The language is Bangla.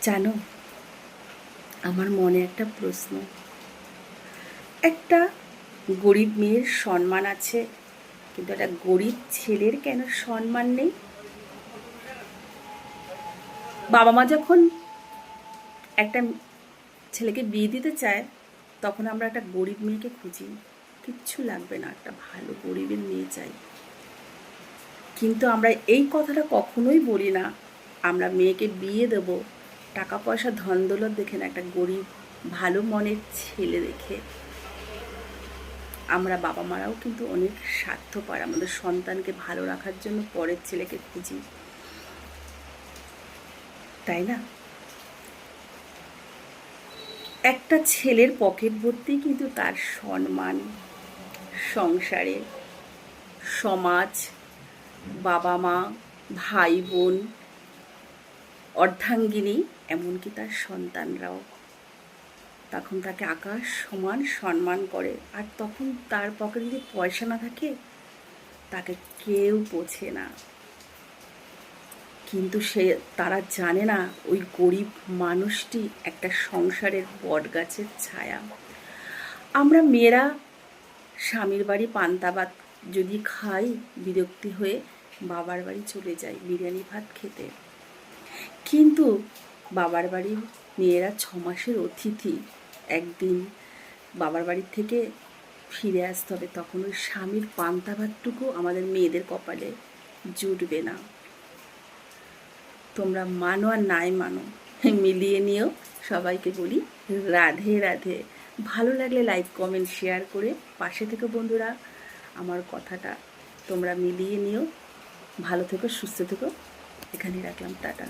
জানো, আমার মনে একটা প্রশ্ন। একটা গরিব মেয়ের সম্মান আছে, কিন্তু একটা গরিব ছেলের কেন সম্মান নেই? বাবা মা যখন একটা ছেলেকে বিয়ে দিতে চায়, তখন আমরা একটা গরিব মেয়েকে খুঁজি। কিচ্ছু লাগবে না, একটা ভালো গরিবের মেয়ে চাই। কিন্তু আমরা এই কথাটা কখনোই বলি না, আমরা মেয়েকে বিয়ে দেব টাকা পয়সা ধন দৌলত দেখে না, একটা গরিব ভালো মনের ছেলে দেখে। আমরা বাবা মারাও কিন্তু অনেক স্বার্থপর, আমাদের সন্তানকে ভালো রাখার জন্য পরের ছেলেকে খুঁজি, তাই না? একটা ছেলের পকেট ভর্তি কিন্তু তার সম্মান, সংসারে, সমাজ, বাবা মা, ভাই বোন, অর্ধাঙ্গিনী, এমনকি তার সন্তানরাও তখন তাকে আকাশ সমান সম্মান করে। আর তখন তার পকেটে যদি পয়সা না থাকে, তাকে কেউ পোছে না। কিন্তু তারা জানে না, ওই গরিব মানুষটি একটা সংসারের বটগাছের ছায়া। আমরা মেয়েরা স্বামীর বাড়ি পান্তা ভাত যদি খাই, বিরক্তি হয়ে বাবার বাড়ি চলে যাই বিরিয়ানি ভাত খেতে। কিন্তু বাবার বাড়ির মেয়েরা 6 মাসের অতিথি, একদিন বাবার বাড়ির থেকে ফিরে আসতে হবে, তখন ওই স্বামীর পান্তা ভাতটুকু আমাদের মেয়েদের কপালে জুটবে না। তোমরা মানো আর নাই মানো, মিলিয়ে নিও। সবাইকে বলি রাধে রাধে। ভালো লাগলে লাইক কমেন্ট শেয়ার করে পাশে থেকো বন্ধুরা। আমার কথাটা তোমরা মিলিয়ে নিও। ভালো থেকো, সুস্থ থেকো। এখানেই রাখলাম, টাটা।